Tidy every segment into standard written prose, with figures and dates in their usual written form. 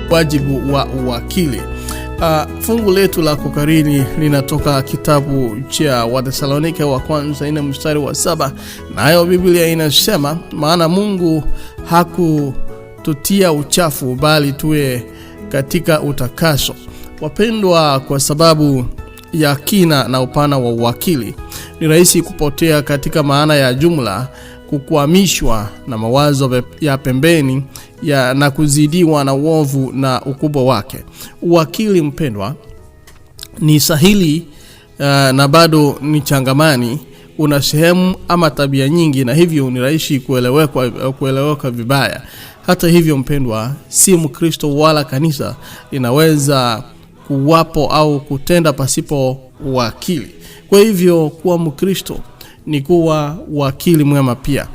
wajibu wa uwakili. Fungu letu la kukariri linatoka kitabu cha Wathesalonike wa kwanza 4:7, nayo Biblia inasema, maana Mungu hakututia uchafu bali tuwe katika utakaso. Wapendwa, kwa sababu ya kina na upana wa uwakili, ni rahisi kupotea katika maana ya jumla, kukwamishwa na mawazo ya pembeni na kuzidiwa na uovu na ukubwa wake. Uwakili, mpendwa, ni sahili na bado ni changamani. Una sehemu ama tabia nyingi, na hivyo ni rahisi kueleweka vibaya. Hata hivyo, mpendwa, si Mkristo wala kanisa linaweza kuwapo au kutenda pasipo uwakili. Kwa hivyo kuwa Mkristo ni kuwa wakili mwema pia.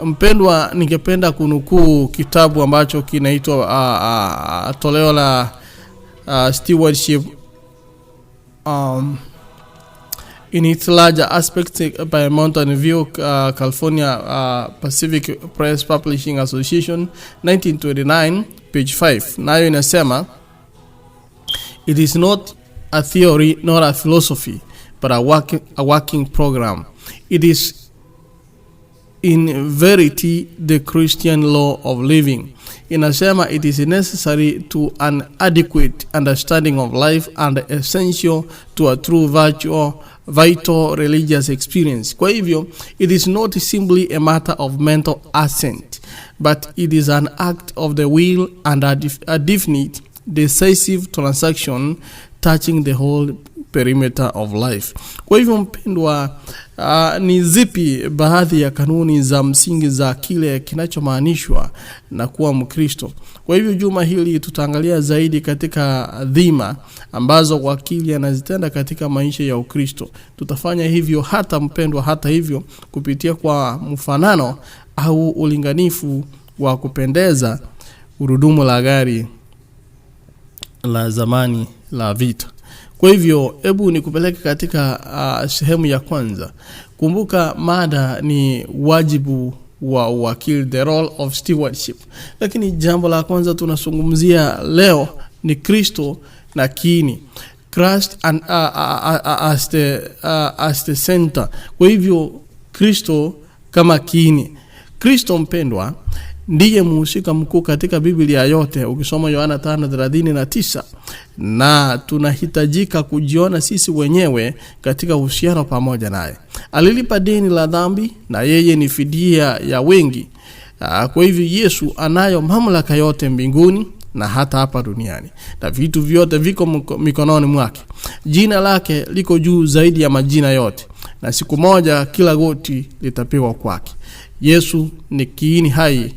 Mpendwa, ningependa kunukuu kitabu ambacho kinaitwa toleo la Stewardship in its larger aspects by Mountain View, California, Pacific Press Publishing Association, 1929, page 5. Nayo inasema, it is not a theory nor a philosophy, but a working program. It is in verity the Christian law of living. Inasema, it is necessary to an adequate understanding of life and essential to a true vital religious experience. Kwa hivyo, it is not simply a matter of mental assent, but it is an act of the will and a definite, decisive transaction touching the whole perimeter of life. Kwa hivyo, mpendwa, ni zipi baadhi ya kanuni za msingi za kile kinachomaanishwa na kuwa Mkristo? Kwa hivyo juma hili tutaangalia zaidi katika dhima ambazo wakili anazitenda katika maisha ya Ukristo. Tutafanya hivyo hata hivyo kupitia kwa mfanano au ulinganifu wa kupendeza, gurudumu la gari la zamani la vita. Kwa hivyo, hebu nikupeleke katika sehemu ya kwanza. Kumbuka mada ni wajibu wa uwakili, the role of stewardship. Lakini jambo la kwanza tunazungumzia leo ni Kristo na kiini. Christ as the center. Kwa hivyo, Kristo kama kiini. Kristo, mpendwa, ndiye mhusika mkuu katika Biblia yote. Ukisoma Yohana 5:39, na tunahitajika kujiona sisi wenyewe katika uhusiano pamoja naye. Alilipa deni la dhambi na yeye ni fidia ya wengi. Kwa hivyo Yesu anayo mamlaka yote mbinguni na hata hapa duniani, na vitu vyote viko mikononi mwake. Jina lake liko juu zaidi ya majina yote, na siku moja kila goti litapigwa kwake. Yesu ni kiini hai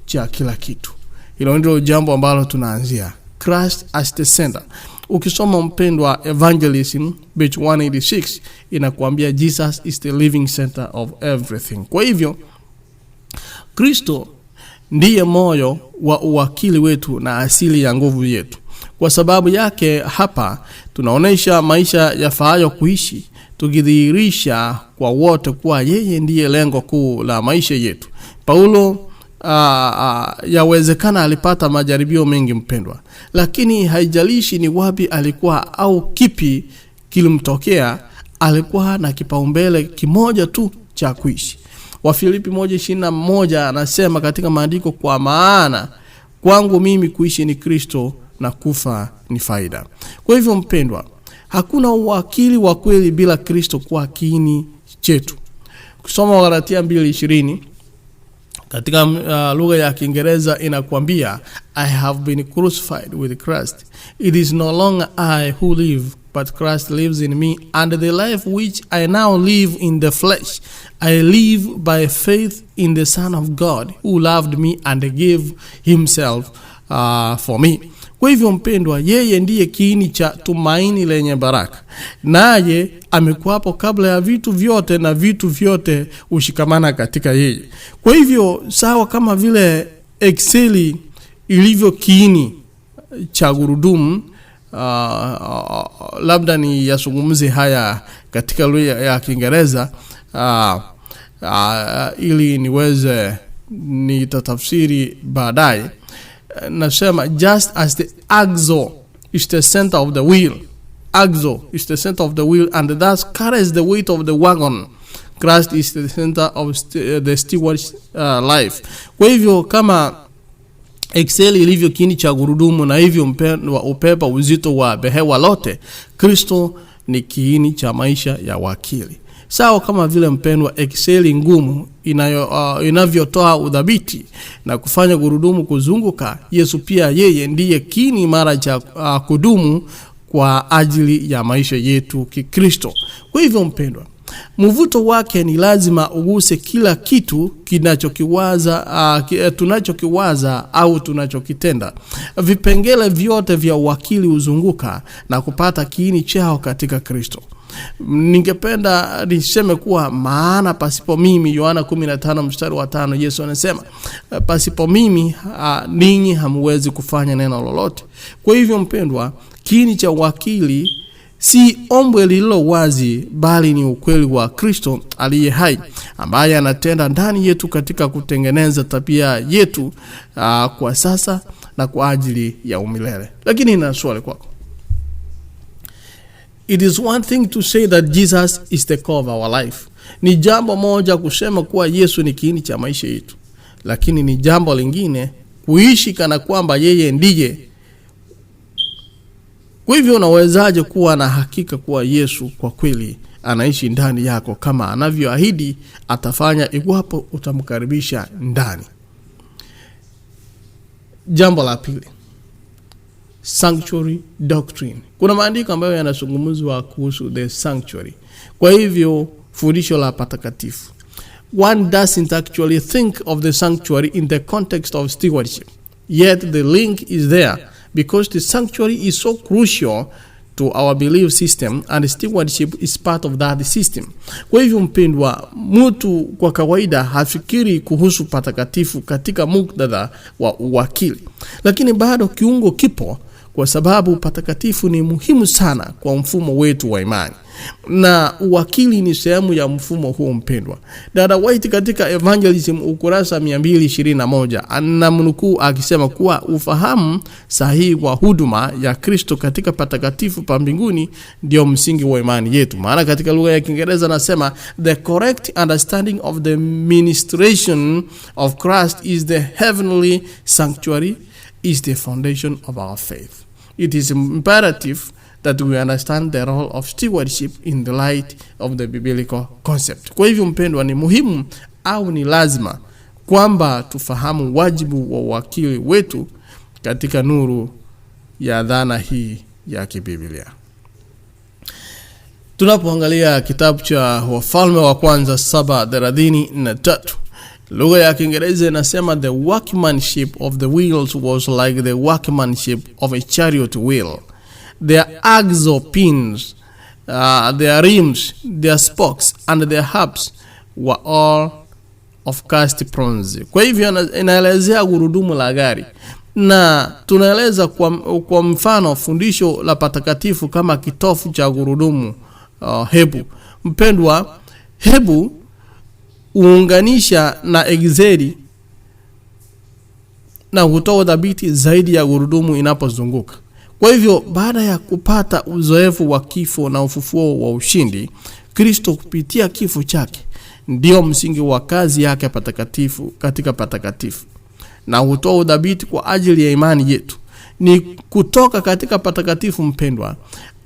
cha kila kitu. Hilo ndilo jambo ambalo tunaanzia. Christ as the center. Ukisoma, mpendwa, Evangelism page 186 inakuambia Jesus is the living center of everything. Kwa hivyo Kristo ndiye moyo wa uwakili wetu na asili ya nguvu yetu. Kwa sababu yake hapa tunaonesha maisha yafaayo kuishi, tukidhihirisha kwa wote kuwa yeye ndiye lengo kuu la maisha yetu. Paulo yawezekana alipata majaribio mengi, mpendwa, lakini haijalishi ni wapi alikuwa au kipi kilimtokea, alikuwa na kipaumbele kimoja tu cha kuishi. Wafilipi 1:21 anasema katika maandiko, kwa maana kwangu mimi kuishi ni Kristo na kufa ni faida. Kwa hivyo, mpendwa, hakuna uwakili wa kweli bila Kristo kwa kiini chetu. Kusoma Wagalatia 2:20 katika lugha ya Kiingereza inakuambia, I have been crucified with Christ. It is no longer I who live, but Christ lives in me, and the life which I now live in the flesh, I live by faith in the Son of God, who loved me and gave himself for me. Kwa hivyo, mpendwa, yeye ndiye kiini cha tumaini lenye baraka. Naye amekuwapo kabla ya vitu vyote, na vitu vyote ushikamana katika yeye. Kwa hivyo, sawa kama vile Excel ilivyo kiini cha gurudumu, labda ni yazungumze haya katika lugha ya Kiingereza ili niweze nitatafsiri baadaye. nasema just as the axle is the center of the wheel. Axle is the center of the wheel and thus carries the weight of the wagon. Christ is the center of the steward's life. Kwa hivyo kama Excel ilivyo kiini cha gurudumu na hivyo mpendwa upepa uzito wa behewa lote, Kristo ni kiini cha maisha ya wakili. Sawa kama vile mpendwa Excel ngumu inavyotoa udhabiti na kufanya gurudumu kuzunguka, Yesu pia yeye ndiye kiini imara cha kudumu kwa ajili ya maisha yetu kikristo. Kwa hivyo mpendwa, mvuto wake ni lazima uguse kila kitu tunachokiwaza au tunachokitenda. Vipengele vyote vya uwakili uzunguka na kupata kiini chao katika Kristo. Ningependa niseme kuwa maana pasipo mimi, Yohana 15:5, Yesu anasema pasipo mimi ninyi hamwezi kufanya neno lolote. Kwa hivyo mpendwa, kiini cha wakili si ombwe lililo wazi, bali ni ukweli wa Kristo aliye hai ambaye anatenda ndani yetu katika kutengeneza tabia yetu kwa sasa na kwa ajili ya umilele. Lakini nina swali kwako. It is one thing to say that Jesus is the core of our life. Ni jambo moja kusema kuwa Yesu ni kiini cha maisha yetu. Lakini ni jambo lingine kuishi kana kwamba yeye ndiye. Kwa hivyo unawezaje kuwa na hakika kuwa Yesu kwa kweli anaishi ndani yako kama anavyoahidi atafanya iwapo utamkaribisha ndani? Jambo la pili, sanctuary doctrine. Kuna maandiko ambayo yanazungumzwa kuhusu the sanctuary. Kwa hivyo fundisho la patakatifu. One doesn't actually think of the sanctuary in the context of stewardship. Yet the link is there because the sanctuary is so crucial to our belief system and stewardship is part of that system. Kwa hivyo mpendwa, mtu kwa kawaida hafikiri kuhusu patakatifu katika muktadha wa uwakili. Lakini bado kiungo kipo kwa sababu patakatifu ni muhimu sana kwa mfumo wetu wa imani. Na uwakili ni sehemu ya mfumo huo mpendwa. Dada White katika Evangelism ukurasa 221 anamnukuu akisema kuwa ufahamu sahihi wa huduma ya Kristo katika patakatifu pa mbinguni ndio msingi wa imani yetu. Maana katika lugha ya Kiingereza anasema the correct understanding of the ministration of Christ is the heavenly sanctuary is the foundation of our faith. It is imperative that we understand the role of stewardship in the light of the biblical concept. Kwa hivyo mpendwa, ni muhimu au ni lazima kwamba tufahamu wajibu wa uwakili wetu katika nuru ya dhana hii ya kibibilia. Tunapoangalia kitabu cha Wafalme wa kwanza 7:33, lugha ya Kiingereza inasema the workmanship of the wheels was like the workmanship of a chariot wheel. Their axle pins, their rims, their spokes and their hubs were all of cast bronze. Kwa hivyo inaelezea gurudumu la gari. Na tunaeleza kwa mfano fundisho la patakatifu kama kitofu cha gurudumu hebu. Mpendwa, hebu uunganisha na egzeri na hutoa dhabiti zaidi ya gurudumu inapozunguka. Kwa hivyo baada ya kupata uzoefu wa kifo na ufufuo wa ushindi, Kristo kupitia kifo chake ndio msingi wa kazi yake patakatifu katika patakatifu. Na hutoa udhabiti kwa ajili ya imani yetu. Ni kutoka katika patakatifu mpendwa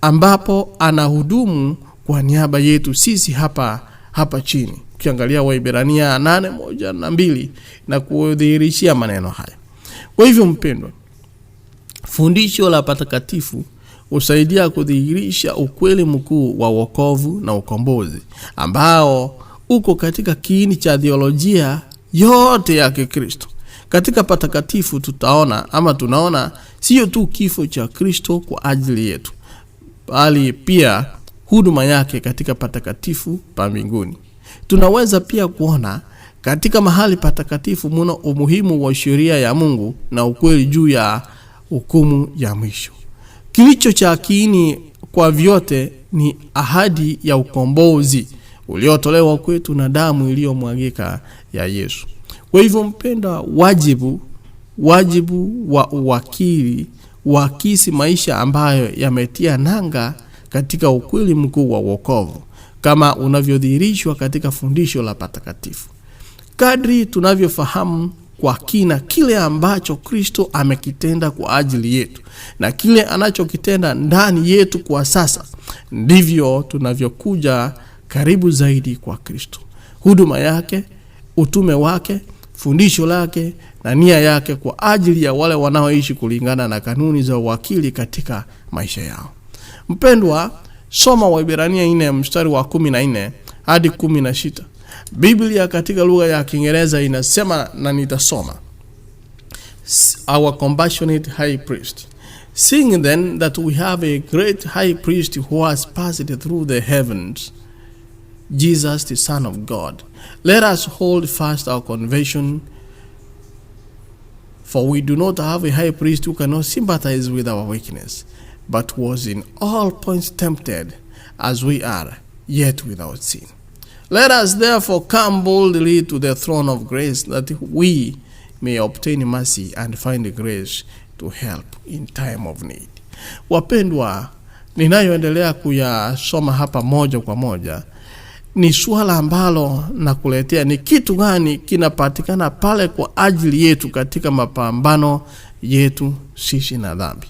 ambapo anahudumu kwa niaba yetu sisi hapa chini. Ukiangalia Waebrania 8:1-2 na kudhihirishia maneno haya. Kwa hivyo mpendwa, fundisho la patakatifu usaidia kudhihirisha ukweli mkuu wa wokovu na ukombozi ambao uko katika kiini cha theolojia yote ya Kikristo. Katika patakatifu tunaona sio tu kifo cha Kristo kwa ajili yetu, bali pia huduma yake katika patakatifu pa mbinguni. Tunaweza pia kuona katika mahali patakatifu muna umuhimu wa sheria ya Mungu na ukweli juu ya hukumu ya mwisho. Kilicho cha kiini kwa vyote ni ahadi ya ukombozi uliotolewa kwetu na damu iliyomwagika ya Yesu. Kwa hivyo mpenda, wajibu Wajibu wa uwakili huakisi maisha ambayo yametia nanga katika ukweli mkuu wa wokovu, kama unavyodhihirishwa katika fundisho la patakatifu. Kadri tunavyofahamu kwa kina kile ambacho Kristo amekitenda kwa ajili yetu na kile anachokitenda ndani yetu kwa sasa, ndivyo tunavyokuja karibu zaidi kwa Kristo, huduma yake, utume wake, fundisho lake na nia yake kwa ajili ya wale wanaoishi kulingana na kanuni za uwakili katika maisha yao. Mpendwa, soma Waebrania 4 mstari wa 14 hadi 16. Biblia katika lugha ya Kiingereza inasema, na nitasoma: Our compassionate high priest, seeing then that we have a great high priest who has passed through the heavens, Jesus the Son of God, let us hold fast our confession, for we do not have a high priest who cannot sympathize with our weakness, but was in all points tempted as we are, yet without sin. Let us therefore come boldly to the throne of grace, that we may obtain mercy and find grace to help in time of need. Wapendwa, ninayoendelea kuyasoma hapa moja kwa moja ni swala ambalo nakuletea ni kitu gani kinapatikana pale kwa ajili yetu katika mapambano yetu sisi na dhambi.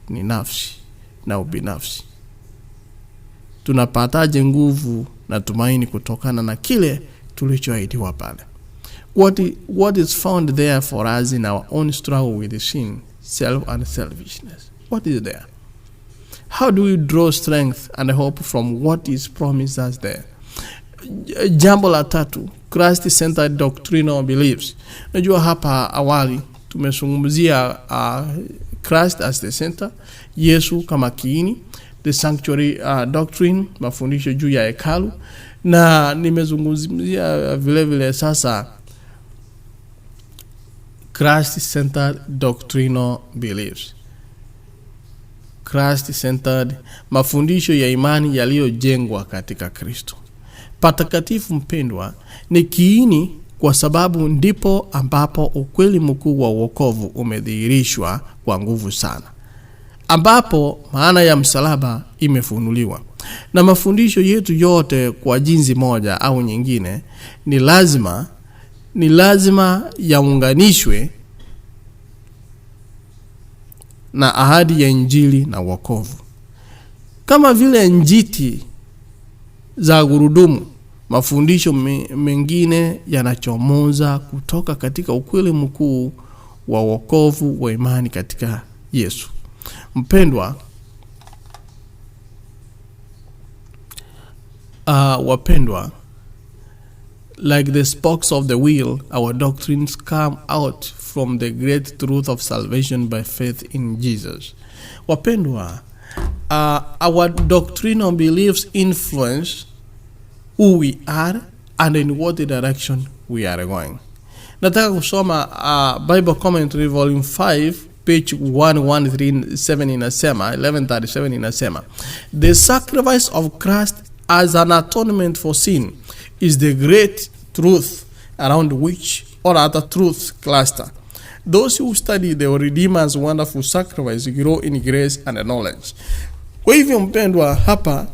Ni nafsi na ubinafsi. Tunapataje nguvu na tumaini kutokana na kile tulichoahidiwa pale? What is found there for us in our own struggle with sin, self and selfishness? What is there? How do we draw strength and hope from what is promised us there? Jambo la tatu, Christ-centered doctrinal beliefs. Najua hapa awali tumezungumzia Christ as the center, Yesu kama kiini, the sanctuary doctrine, mafundisho juu ya hekalu, na nimezungumzia vile vile sasa Christ-centered doctrinal beliefs. Christ-centered, mafundisho ya imani yaliyojengwa katika Kristo. Patakatifu mpendwa, ni kiini kwa sababu ndipo ambapo ukweli mkuu wa wokovu umedhihirishwa kwa nguvu sana, ambapo maana ya msalaba imefunuliwa. Na mafundisho yetu yote kwa jinsi moja au nyingine ni lazima yaunganishwe na ahadi ya Injili na wokovu. Kama vile njiti za gurudumu, mafundisho mengine yanachomoza kutoka katika ukweli mkuu wa wokovu wa imani katika Yesu. Mpendwa, wapendwa, like the spokes of the wheel, our doctrines come out from the great truth of salvation by faith in Jesus. Wapendwa, our doctrinal beliefs influence who we are and in what direction we are going. Nataka kusoma Bible Commentary Volume 5 page 1137 inasema, the sacrifice of Christ as an atonement for sin is the great truth around which all other truths cluster. Those who study the Redeemer's wonderful sacrifice grow in grace and knowledge. Kwa hivyo mpendwa, hapa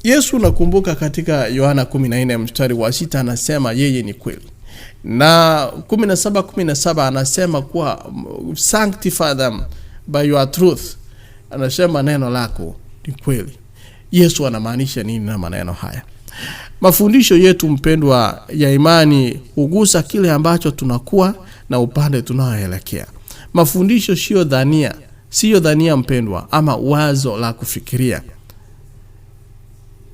Yesu nakumbuka katika Yohana 14 mstari wa 6 anasema yeye ni kweli. Na 17 anasema kuwa sanctify them by your truth. Anasema neno lako ni kweli. Yesu anamaanisha nini na maneno haya? Mafundisho yetu mpendwa ya imani hugusa kile ambacho tunakuwa na upande tunaoelekea. Mafundisho sio dhania mpendwa, ama wazo la kufikiria,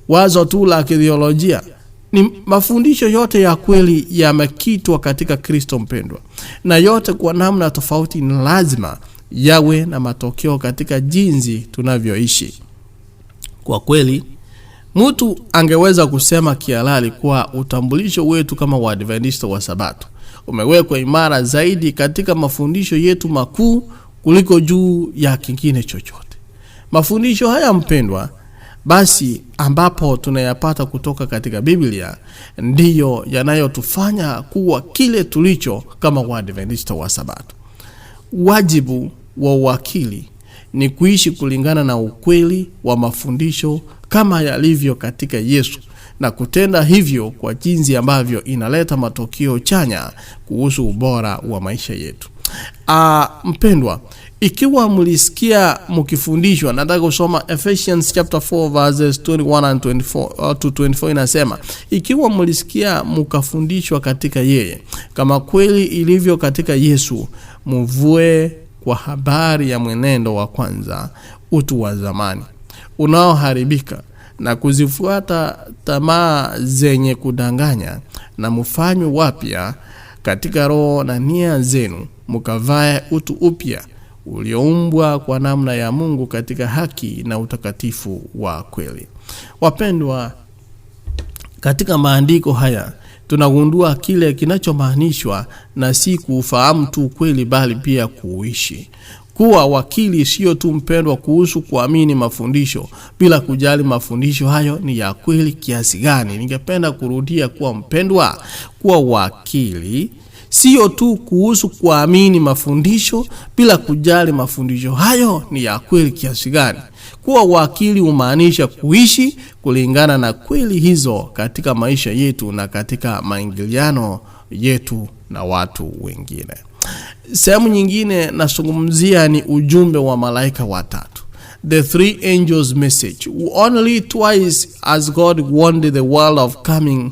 wazo tu la kitheolojia. Ni mafundisho yote ya kweli yamekitwa katika Kristo mpendwa, na yote kwa namna tofauti ni lazima yawe na matokeo katika jinsi tunavyoishi. Kwa kweli, mtu angeweza kusema kihalali kwa utambulisho wetu kama Waadventista wa Sabato umewekwa imara zaidi katika mafundisho yetu makuu kuliko juu ya kingine chochote. Mafundisho haya mpendwa, basi ambapo tunayapata kutoka katika Biblia, ndiyo yanayotufanya kuwa kile tulicho kama Waadventista wa Sabato. Wajibu wa uwakili ni kuishi kulingana na ukweli wa mafundisho kama yalivyo katika Yesu, na kutenda hivyo kwa jinsi ambavyo inaleta matokeo chanya kuhusu ubora wa maisha yetu. Mpendwa, ikiwa mlisikia mkifundishwa, nataka kusoma Ephesians chapter 4 verses 21 and 24 to 24. Inasema, ikiwa mlisikia mkafundishwa katika yeye kama kweli ilivyo katika Yesu, mvue kwa habari ya mwenendo wa kwanza, utu wa zamani unaoharibika na kuzifuata tamaa zenye kudanganya, na mfanywe wapya katika roho na nia zenu, mkavae utu upya ulioumbwa kwa namna ya Mungu katika haki na utakatifu wa kweli. Wapendwa, katika maandiko haya tunagundua kile kinachomaanishwa na si kufahamu tu kweli, bali pia kuishi. Kuwa wakili sio tu mpendwa kuhusu kuamini mafundisho bila kujali mafundisho hayo ni ya kweli kiasi gani. Ningependa kurudia kuwa mpendwa, kuwa wakili sio tu kuhusu kuamini mafundisho bila kujali mafundisho hayo ni ya kweli kiasi gani. Kuwa wakili humaanisha kuishi kulingana na kweli hizo katika maisha yetu na katika maingiliano yetu na watu wengine. Sehemu nyingine nazungumzia ni ujumbe wa malaika watatu, the three angels message. Only twice as God warned the world of coming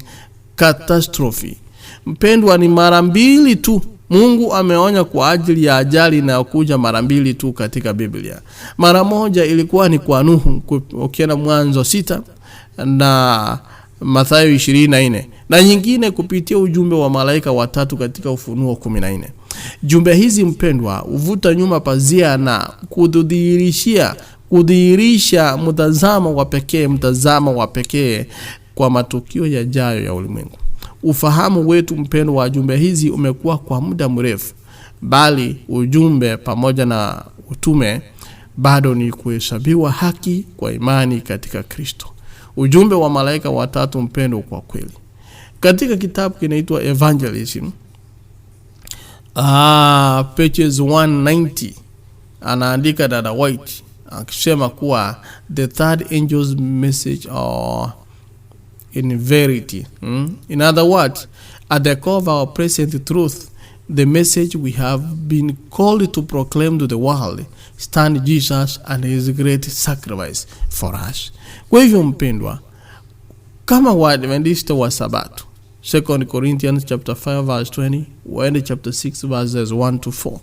catastrophe. Mpendwa, ni mara mbili tu Mungu ameonya kwa ajili ya ajali inayokuja mara mbili tu katika Biblia. Mara moja ilikuwa ni kwa Nuhu, ukienda Mwanzo 6 na Mathayo 24, na nyingine kupitia ujumbe wa malaika watatu katika Ufunuo 14. Jumbe hizi mpendwa uvuta nyuma pazia na kudhihirisha mtazamo wa pekee kwa matukio yajayo ya ulimwengu. Ufahamu wetu mpendwa wa jumbe hizi umekuwa kwa muda mrefu, bali ujumbe pamoja na utume bado ni kuhesabiwa haki kwa imani katika Kristo. Ujumbe wa malaika watatu mpendwa kwa kweli. Katika kitabu kinaitwa Evangelism, pages 190, anaandika dada White akisema kuwa the third angel's message in verity. In other words, at the core of our present truth, the message we have been called to proclaim to the world, stand Jesus and his great sacrifice for us. Kwa hivyo mpendwa, kama Waadventista wa Sabato, 2 Corinthians chapter 5 verse 20, waende chapter 6 verses 1 to 4.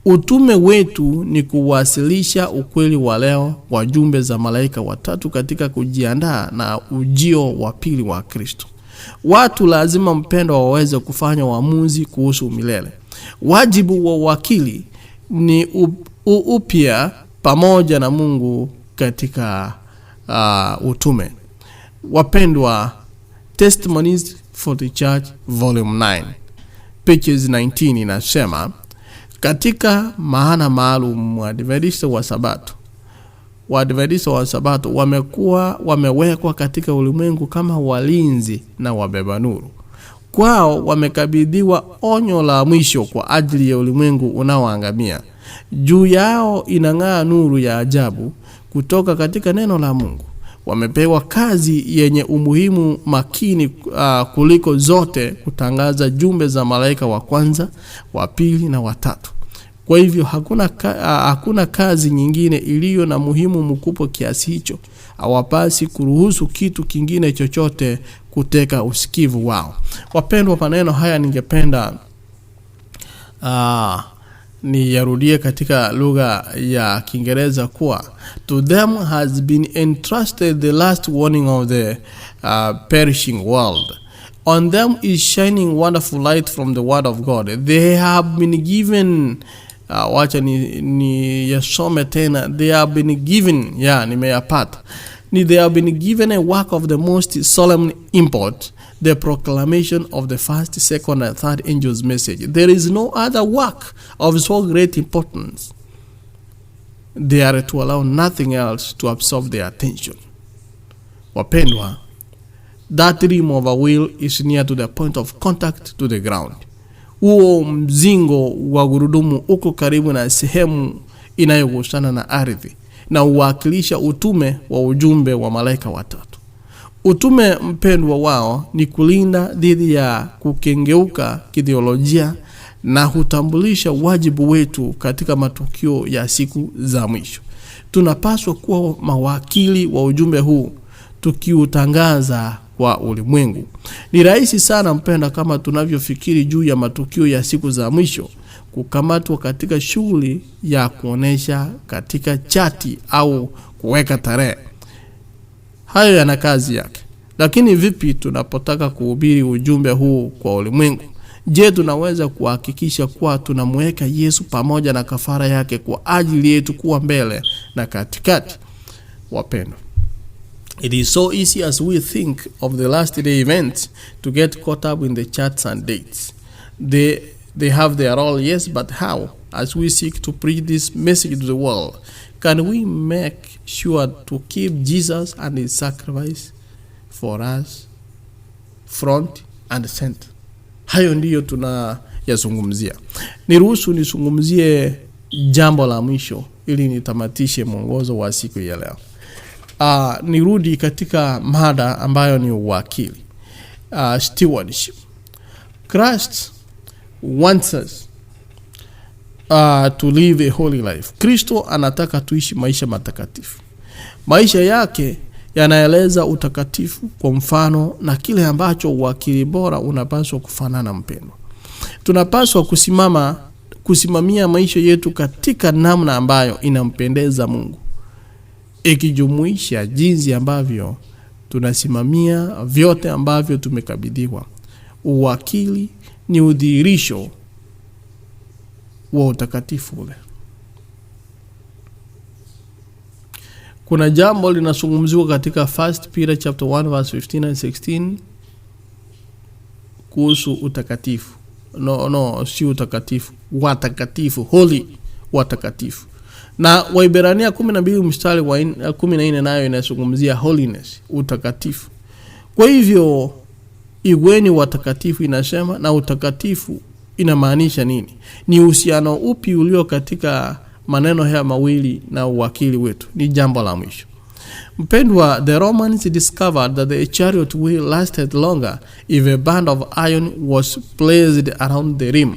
Utume wetu ni kuwasilisha ukweli wa leo wa jumbe za malaika watatu katika kujiandaa na ujio wa pili wa Kristo. Watu lazima mpendwa waweze kufanya uamuzi kuhusu milele. Wajibu wa uwakili ni upya pamoja na Mungu katika utume. Wapendwa, Testimonies for the Church volume 9 pages 19 inasema, katika maana maalum Waadventista wa Sabato wamewekwa katika ulimwengu kama walinzi na wabeba nuru. Kwao wamekabidhiwa onyo la mwisho kwa ajili ya ulimwengu unaoangamia. Juu yao inang'aa nuru ya ajabu kutoka katika neno la Mungu. Wamepewa kazi yenye umuhimu makini kuliko zote, kutangaza jumbe za malaika wa kwanza, wa pili na watatu. Kwa hivyo hakuna kazi nyingine iliyo na muhimu mkubwa kiasi hicho. Hawapasi kuruhusu kitu kingine chochote kuteka usikivu wao. Wapendwa, maneno haya ningependa ni yarudie katika lugha ya Kiingereza kuwa, to them has been entrusted the last warning of the perishing world. On them is shining wonderful light from the word of God. They have been given wacha ni yasome tena. They have been given, nimeyapata. They have been given a work of the most solemn import, the proclamation of the first, second and third angel's message. There is no other work of so great importance. They are to allow nothing else to absorb their attention. Wapendwa, that rim of a wheel is near to the point of contact to the ground. Huo mzingo wa gurudumu uko karibu na sehemu inayogusana na ardhi na uwakilisha utume wa ujumbe wa malaika watatu. Utume mpendwa wao ni kulinda dhidi ya kukengeuka kitheolojia na hutambulisha wajibu wetu katika matukio ya siku za mwisho. Tunapaswa kuwa mawakili wa ujumbe huu tukiutangaza kwa ulimwengu. Ni rahisi sana mpendwa, kama tunavyofikiri juu ya matukio ya siku za mwisho, kukamatwa katika shughuli ya kuonesha katika chati au kuweka tarehe. Hayo yana kazi yake. Lakini vipi tunapotaka kuhubiri ujumbe huu kwa ulimwengu? Je, tunaweza kuhakikisha kuwa tunamweka Yesu pamoja na kafara yake kwa ajili yetu kuwa mbele na katikati? Wapendwa, it is so easy as we think of the last day events to get caught up in the charts and dates. They have their role, yes, but how? As we seek to preach this message to the world, can we make sure to keep Jesus and his sacrifice for us front and center? Hayo ndiyo tunayazungumzia. Niruhusu nisungumzie jambo la mwisho ili nitamatishe mwongozo wa siku ya leo. Nirudi katika mada ambayo ni uwakili. Stewardship. Christ wants us to live a holy life. Kristo anataka tuishi maisha matakatifu. Maisha yake yanaeleza utakatifu kwa mfano na kile ambacho uwakili bora unapaswa kufanana mpendwa. Tunapaswa kusimamia maisha yetu katika namna ambayo inampendeza Mungu, ikijumuisha jinsi ambavyo tunasimamia vyote ambavyo tumekabidhiwa. Uwakili ni udhihirisho wa utakatifu ule. Kuna jambo linazungumziwa katika 1 Peter chapter 1 verse 15 and 16 kuhusu utakatifu. Si utakatifu, watakatifu, holy, watakatifu. Na Waibrania 12 mstari wa 14 nayo inazungumzia holiness, utakatifu. Kwa hivyo iweni watakatifu inasema, na utakatifu inamaanisha nini? Ni uhusiano upi ulio katika maneno haya mawili na uwakili wetu? Ni jambo la mwisho. Mpendwa, the Romans discovered that the chariot wheel lasted longer if a band of iron was placed around the rim.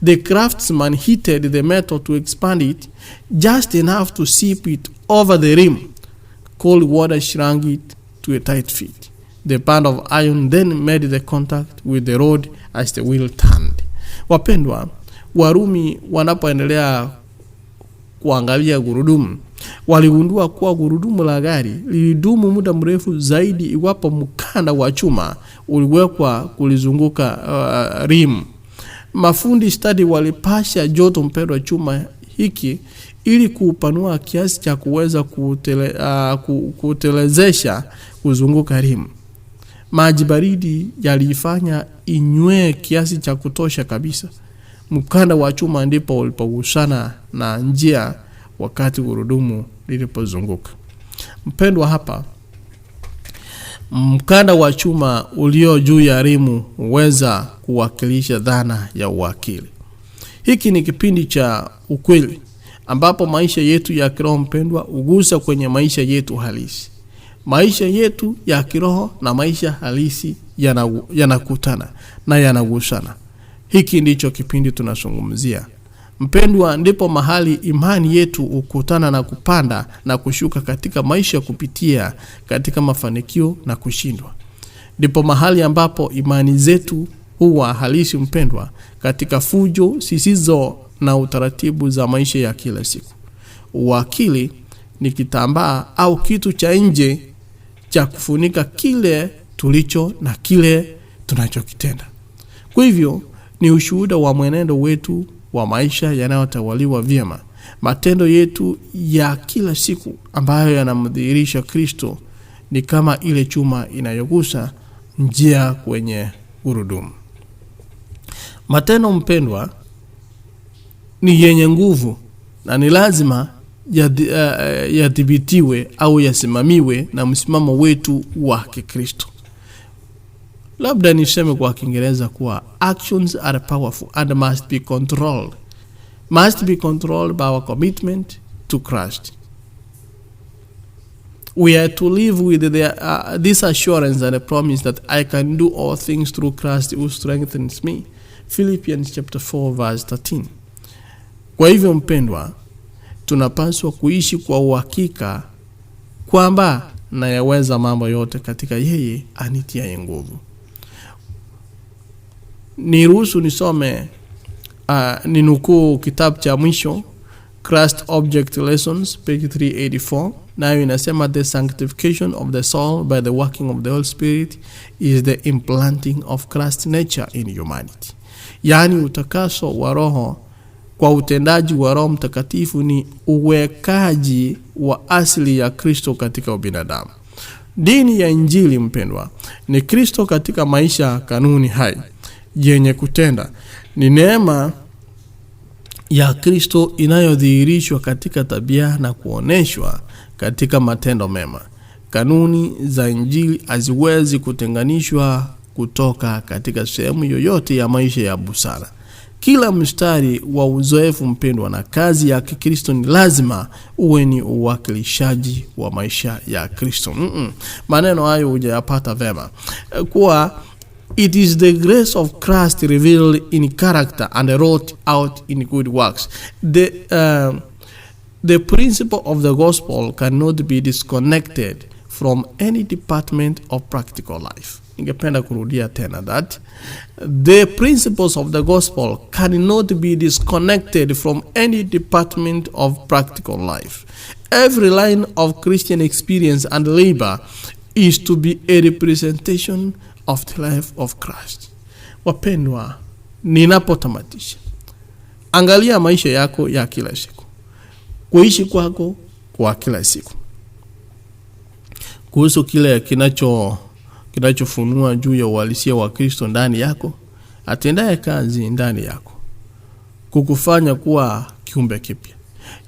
The craftsman heated the metal to expand it just enough to seep it over the rim. Cold water shrunk it to a tight fit. The band of iron then made the contact with the rod as the wheel turned. Wapendwa, Warumi wanapoendelea kuangalia gurudumu, waligundua kuwa gurudumu la gari lilidumu muda mrefu zaidi iwapo mkanda wa chuma uliwekwa kulizunguka rim. Mafundi stadi walipasha joto mpendwa chuma hiki ili kuupanua kiasi cha kuweza kutelezesha kuzunguka rim. Maji baridi yalifanya inywe kiasi cha kutosha kabisa. Mkanda wa chuma ndipo ulipogusana na njia wakati gurudumu lilipozunguka. Mpendwa, hapa mkanda wa chuma ulio juu ya rimu huweza kuwakilisha dhana ya uwakili. Hiki ni kipindi cha ukweli ambapo maisha yetu ya kiroho mpendwa ugusa kwenye maisha yetu halisi. Maisha yetu ya kiroho na maisha halisi yanakutana na yanagusana. Hiki ndicho kipindi tunazungumzia. Mpendwa, ndipo mahali imani yetu ukutana na kupanda na kushuka katika maisha kupitia katika mafanikio na kushindwa. Ndipo mahali ambapo imani zetu huwa halisi mpendwa katika fujo sisizo na utaratibu za maisha ya kila siku. Uwakili ni kitambaa au kitu cha nje cha kufunika kile tulicho na kile tunachokitenda. Kwa hivyo ni ushuhuda wa mwenendo wetu wa maisha yanayotawaliwa vyema. Matendo yetu ya kila siku ambayo yanamdhihirisha Kristo ni kama ile chuma inayogusa njia kwenye gurudumu. Matendo mpendwa ni yenye nguvu na ni lazima yadhibitiwe au yasimamiwe na msimamo wetu wa Kikristo. Labda niseme kwa Kiingereza kuwa actions are powerful and must be controlled. Must be controlled by our commitment to Christ. We are to live with this assurance and a promise that I can do all things through Christ who strengthens me. Philippians chapter 4 verse 13. Kwa hivyo mpendwa, tunapaswa kuishi kwa uhakika kwamba nayaweza mambo yote katika yeye anitiaye nguvu. Niruhusu nisome ninukuu kitabu cha mwisho, Christ Object Lessons, page 384. Nayo inasema, the sanctification of the soul by the working of the Holy Spirit is the implanting of Christ's nature in humanity. Yani utakaso wa roho kwa utendaji wa Roho Mtakatifu ni uwekaji wa asili ya Kristo katika ubinadamu. Dini ya Injili mpendwa, ni Kristo katika maisha kanuni hai yenye kutenda. Ni neema ya Kristo inayodhihirishwa katika tabia na kuoneshwa katika matendo mema. Kanuni za Injili haziwezi kutenganishwa kutoka katika sehemu yoyote ya maisha ya busara. Kila mstari wa uzoefu mpendwa na kazi ya Kristo ni lazima uwe ni uwakilishaji wa maisha ya Kristo. Maneno hayo hujayapata vema. Kwa it is the grace of Christ revealed in character and wrought out in good works. The principle of the gospel cannot be disconnected from any department of practical life. Ningependa kurudia tena that the principles of the gospel cannot be disconnected from any department of practical life. Every line of Christian experience and labor is to be a representation of the life of Christ. Wapendwa, ninapotamatisha, angalia maisha yako ya kila siku, kuishi kwako kwa kila siku, kuhusu kile kinachofunua juu ya uhalisia wa Kristo ndani yako, atendaye kazi ndani yako, kukufanya kuwa kiumbe kipya.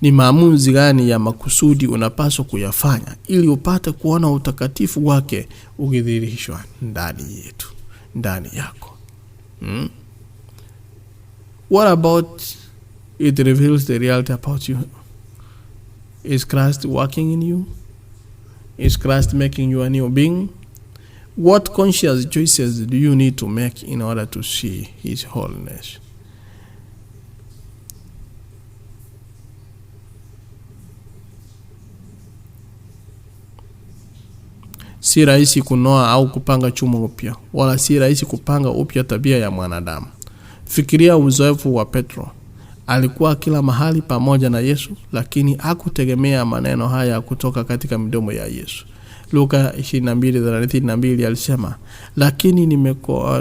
Ni maamuzi gani ya makusudi unapaswa kuyafanya ili upate kuona utakatifu wake ukidhihirishwa ndani yetu, ndani yako? What about it reveals the reality about you? Is Christ working in you? Is Christ making you a new being? What conscious choices do you need to make in order to see his holiness? Si rahisi kunoa au kupanga chumo upya, wala si rahisi kupanga upya tabia ya mwanadamu. Fikiria uzoefu wa Petro. Alikuwa kila mahali pamoja na Yesu, lakini hakutegemea maneno haya kutoka katika midomo ya Yesu. Luka 22:32 alisema, lakini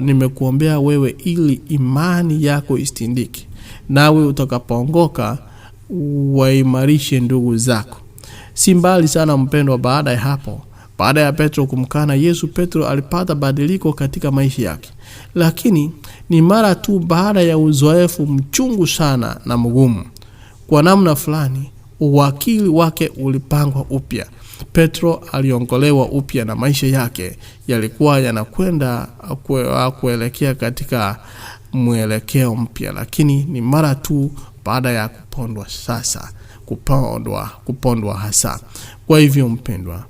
nimekuombea wewe ili imani yako isitindike, nawe utakapoongoka waimarishe ndugu zako. Si mbali sana mpendwa, baada ya hapo, baada ya Petro kumkana Yesu, Petro alipata badiliko katika maisha yake. Lakini ni mara tu baada ya uzoefu mchungu sana na mgumu. Kwa namna fulani, uwakili wake ulipangwa upya. Petro aliongolewa upya na maisha yake yalikuwa yanakwenda kuelekea katika mwelekeo mpya. Lakini ni mara tu baada ya kupondwa sasa, kupondwa hasa. Kwa hivyo mpendwa,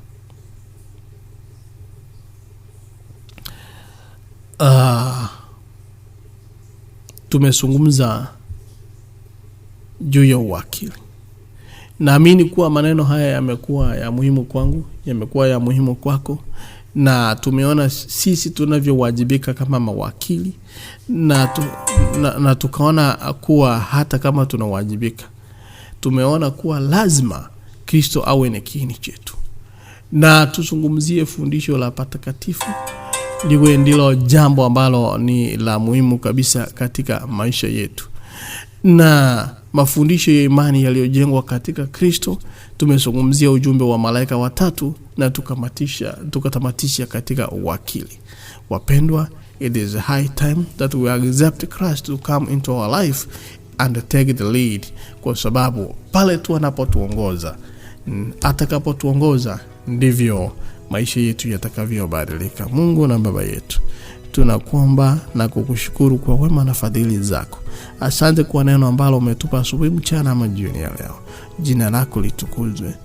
tumezungumza juu ya uwakili. Naamini kuwa maneno haya yamekuwa ya muhimu kwangu, yamekuwa ya muhimu kwako, na tumeona sisi tunavyowajibika kama mawakili, na tukaona kuwa hata kama tunawajibika, tumeona kuwa lazima Kristo awe ni kiini chetu. Na tuzungumzie fundisho la patakatifu liwe ndilo jambo ambalo ni la muhimu kabisa katika maisha yetu. Na mafundisho ya imani yaliyojengwa katika Kristo, tumezungumzia ujumbe wa malaika watatu na tukatamatisha katika uwakili. Wapendwa, it is high time that we accept Christ to come into our life and take the lead, kwa sababu pale tu anapotuongoza, atakapotuongoza, ndivyo maisha yetu yatakavyobadilika. Mungu na Baba yetu, Tunakuomba na kukushukuru kwa wema na fadhili zako. Asante kwa neno ambalo umetupa asubuhi, mchana ama jioni ya leo. Jina lako litukuzwe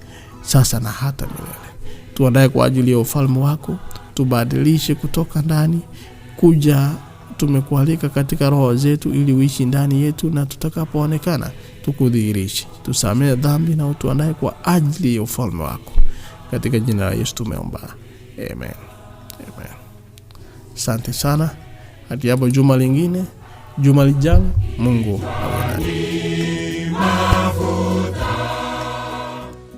sasa na hata milele. Tuandae kwa ajili ya ufalme wako, tubadilishe kutoka ndani kuja. Tumekualika katika roho zetu ili uishi ndani yetu, na tutakapoonekana tukudhihirishe. Tusamehe dhambi na utuandae kwa ajili ya ufalme wako. Katika jina la Yesu tumeomba. Amen. Amen. Asante sana. Hadi hapo juma lingine, juma lijalo, Mungu